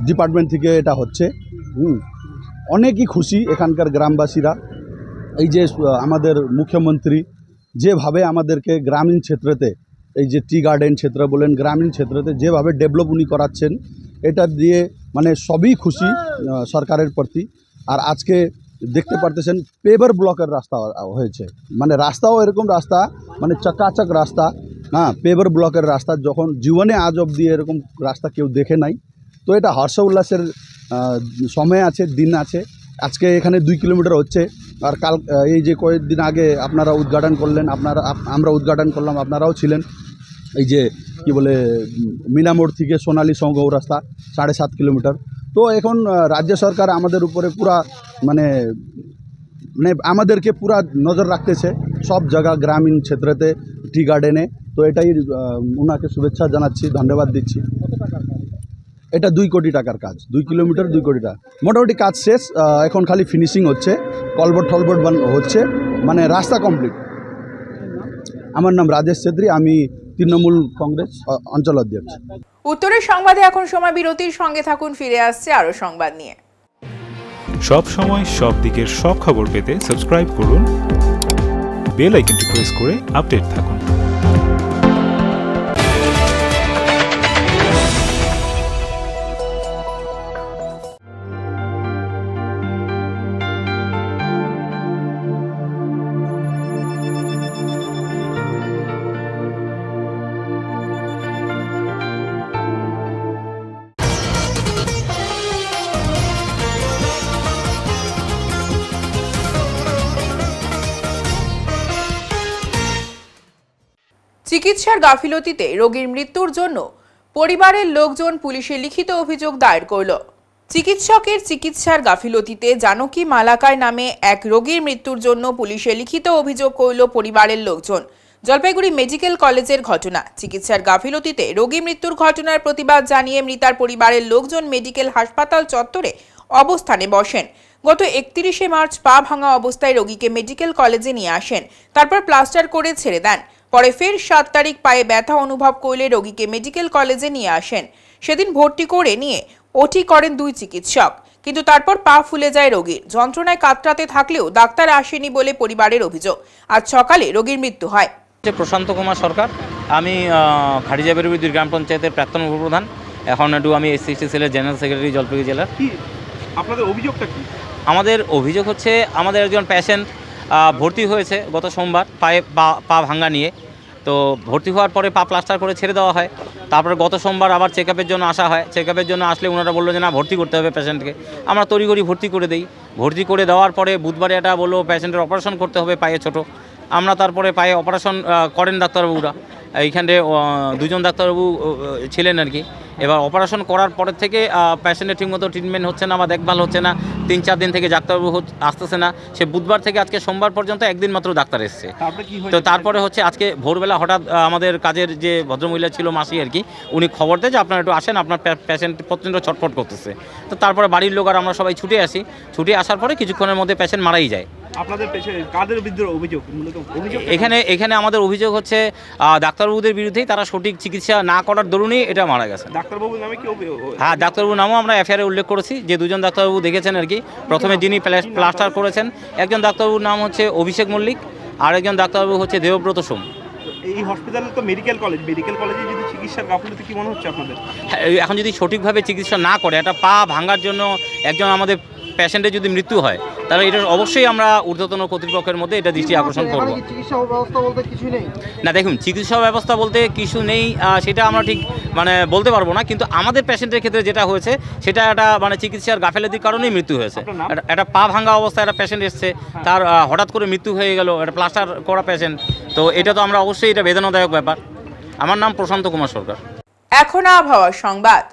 ডিপার্টমেন্ট থেকে এটা হচ্ছে। অনেকই খুশি এখানকার গ্রামবাসীরা। এই যে আমাদের মুখ্যমন্ত্রী যেভাবে আমাদেরকে গ্রামীণ ক্ষেত্রেতে, এই যে টি গার্ডেন ক্ষেত্র বলেন, গ্রামীণ ক্ষেত্রেতে যেভাবে ডেভেলপ উনি করাচ্ছেন, এটা দিয়ে মানে সবই খুশি সরকারের প্রতি। আর আজকে দেখতে পারতেছেন পেভার ব্লকের রাস্তা হয়েছে, মানে রাস্তাও এরকম রাস্তা, মানে চকাচক রাস্তা। হ্যাঁ, পেভার ব্লকের রাস্তা যখন জীবনে আজ অবধি এরকম রাস্তা কেউ দেখে নাই। তো এটা হর্ষ উল্লাসের সময় আছে, দিন আছে। আজকে এখানে 2 কিলোমিটার হচ্ছে, আর কাল এই যে কয়েকদিন আগে আপনারা উদ্ঘাটন করলেন, আমরা উদ্ঘাটন করলাম, আপনারাও ছিলেন। এই যে কি বলে মিনামোড় থেকে সোনালী সংঘ রাস্তা 7.5 কিলোমিটার। তো এখন রাজ্য সরকার আমাদের উপরে পুরা মানে আমাদেরকে পুরা নজর রাখতেছে সব জায়গা, গ্রামীণ ক্ষেত্রেতে, টি গার্ডেনে। তো এটাই ওনাকে শুভেচ্ছা জানাচ্ছি, ধন্যবাদ দিচ্ছি। এটা 2 কোটি টাকার কাজ, 2 কিলোমিটার 2 কোটি টাকা মোটামুটি কাজ শেষ। এখন খালি ফিনিশিং হচ্ছে, কলবট হচ্ছে, মানে রাস্তা কমপ্লিট। আমার নাম রাজেশ ছেত্রী, আমি তৃণমূল কংগ্রেস অঞ্চল অধ্যক্ষ। উত্তরের সংবাদে এখন সময় বিরতির, সঙ্গে থাকুন, ফিরে আসছে আরো সংবাদ নিয়ে। সব সময় সব দিকের সব খবর পেতে সাবস্ক্রাইব করুন, বেল আইকনটি প্রেস করে আপডেট থাকুন। চিকিৎসার গাফিলতিতে রোগীর মৃত্যুর জন্য পরিবারের লোকজন পুলিশে লিখিত অভিযোগ দায়ের করল। চিকিৎসকের চিকিৎসার গাফিলতিতে জানকী মালাকার নামে এক রোগীর মৃত্যুর জন্য পুলিশে লিখিত অভিযোগ করল পরিবারের লোকজন। জলপাইগুড়ি মেডিকেল কলেজের ঘটনা। চিকিৎসার গাফিলতিতে রোগী মৃত্যুর ঘটনার প্রতিবাদ জানিয়ে মৃতার পরিবারের লোকজন মেডিকেল হাসপাতাল চত্বরে অবস্থানে বসেন। গত 31 মার্চ পা ভাঙা অবস্থায় রোগীকে মেডিকেল কলেজে নিয়ে আসেন, তারপর প্লাস্টার করে ছেড়ে দেন। পরে ফের 7 তারিখ পায়ে ব্যথা অনুভব করলে রোগীকে মেডিকেল কলেজে নিয়ে আসেন। সেদিন ভর্তি করে নিয়ে ওটি করেন 2 চিকিৎসক, কিন্তু তারপর পা ফুলে যায় রোগীর। যন্ত্রণায় কাতরাতে থাকলেও ডাক্তার আসেনি বলে পরিবারের অভিযোগ। আজ সকালে রোগীর মৃত্যু হয়। প্রশান্ত কুমার সরকার, আমি খাড়িজাবেরুবি গ্রাম পঞ্চায়েতের প্রাক্তন উপপ্রধান, এখন একটু আমি এসসি সেলের জেনারেল সেক্রেটারি জলপাইগুড়ি জেলার। আপনাদের অভিযোগটা কি? আমাদের অভিযোগ হচ্ছে আমাদের একজন পেশেন্ট ভর্তি হয়েছে গত সোমবার পায়ে পা ভাঙ্গা নিয়ে। তো ভর্তি হওয়ার পরে পা প্লাস্টার করে ছেড়ে দেওয়া হয়। তারপরে গত সোমবার আবার চেকআপের জন্য আসা হয়। চেকআপের জন্য আসলে ওনারা বললো যে না, ভর্তি করতে হবে পেশেন্টকে। আমরা তড়িঘড়ি ভর্তি করে দিই। ভর্তি করে দেওয়ার পরে বুধবারে এটা বললো পেশেন্টের অপারেশন করতে হবে, পায়ে ছোট। আমরা তারপরে পায়ে অপারেশন করেন ডাক্তারবাবুরা। এইখানে 2 জন ডাক্তারবাবু ছিলেন আর কি। এবার অপারেশন করার পরের থেকে পেশেন্টের ঠিকমতো ট্রিটমেন্ট হচ্ছে না বা দেখভাল হচ্ছে না। 3-4 দিন থেকে ডাক্তারবাবু আসতেছে না। সে বুধবার থেকে আজকে সোমবার পর্যন্ত একদিন মাত্র ডাক্তার এসছে। তো তারপরে হচ্ছে আজকে ভোরবেলা হঠাৎ আমাদের কাজের যে ভদ্রমহিলা ছিল, মাসি আর কি, উনি খবর দেয় যে আপনারা একটু আসেন, আপনার পেশেন্ট প্রচণ্ড ছটফট করতেছে। তো তারপরে বাড়ির লোক আর আমরা সবাই ছুটে আসি। ছুটে আসার পরে কিছুক্ষণের মধ্যে পেশেন্ট মারাই যায়। আপনাদের কাদের বিরুদ্ধে অভিযোগ? এখানে আমাদের অভিযোগ হচ্ছে ডাক্তারবাবুদের বিরুদ্ধেই, তারা সঠিক চিকিৎসা না করার দরুনই এটা মারা গেছে। ডাক্তারবাবুর নামে কি? হ্যাঁ, ডাক্তারবাবুর নামও আমরা এফআইআরে উল্লেখ করেছি যে 2 জন ডাক্তারবাবু দেখেছেন আর কি। প্রথমে যিনি প্লাস্টার করেছেন, একজন ডাক্তারবাবুর নাম হচ্ছে অভিষেক মল্লিক, আর একজন ডাক্তারবাবু হচ্ছে দেবব্রত সোম। এই হসপিটালে তো মেডিকেল কলেজে যদি চিকিৎসার গাফিলতি কি মনে হচ্ছে আপনাদের? এখন যদি সঠিকভাবে চিকিৎসা না করে, একটা পা ভাঙার জন্য একজন আমাদের পেশেন্টের যদি মৃত্যু হয়, তাহলে এটা অবশ্যই আমরা ঊর্ধ্বতন কর্তৃপক্ষের মধ্যে এটা দৃষ্টি আকর্ষণ করব। না দেখুন, চিকিৎসা ব্যবস্থা বলতে কিছু নেই সেটা আমরা ঠিক মানে বলতে পারবো না, কিন্তু আমাদের পেশেন্টের ক্ষেত্রে যেটা হয়েছে সেটা একটা মানে চিকিৎসার গাফিলতির কারণেই মৃত্যু হয়েছে। একটা পা ভাঙা অবস্থায় একটা পেশেন্ট এসছে, তার হঠাৎ করে মৃত্যু হয়ে গেল, একটা প্লাস্টার করা পেশেন্ট। তো এটা তো আমরা অবশ্যই এটা বেদনাদায়ক ব্যাপার। আমার নাম প্রশান্ত কুমার সরকার। এখন আবহাওয়ার সংবাদ।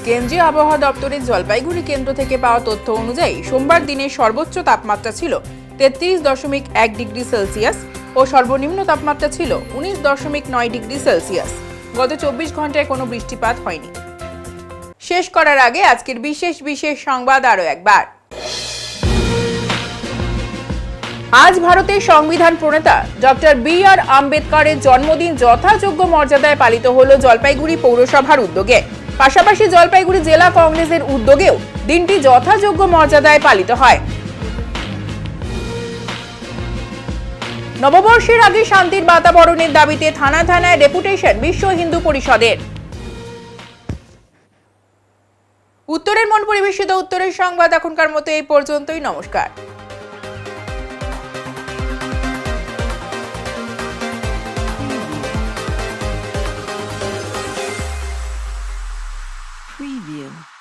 কেন্দ্রীয় আবহাওয়া দপ্তরের জলপাইগুড়ি কেন্দ্র থেকে পাওয়া তথ্য অনুযায়ী সোমবার দিনের সর্বোচ্চ তাপমাত্রা ছিল 33.1 ডিগ্রি সেলসিয়াস ও সর্বনিম্ন তাপমাত্রা ছিল 19.9 ডিগ্রি সেলসিয়াস। গত 24 ঘন্টায় কোনো বৃষ্টিপাত হয়নি। শেষ করার আগে আজকের বিশেষ সংবাদ আরো একবার। আজ ভারতের সংবিধান প্রণেতা ডক্টর বি.আর. আম্বেদকরের জন্মদিন যথাযোগ্য মর্যাদায় পালিত হলো জলপাইগুড়ি পৌরসভার উদ্যোগে। পাশাপাশি জলপাইগুড়ি জেলা কংগ্রেসের উদ্যোগেও দিনটি যথাযোগ্য মর্যাদায় পালিত হয়। নববর্ষের আগে শান্তির বাতাবরণের দাবিতে থানায় ডেপুটেশন বিশ্ব হিন্দু পরিষদের। উত্তরের মন পরিবেশিত উত্তরের সংবাদ এখনকার মতো এই পর্যন্তই। নমস্কার। Preview.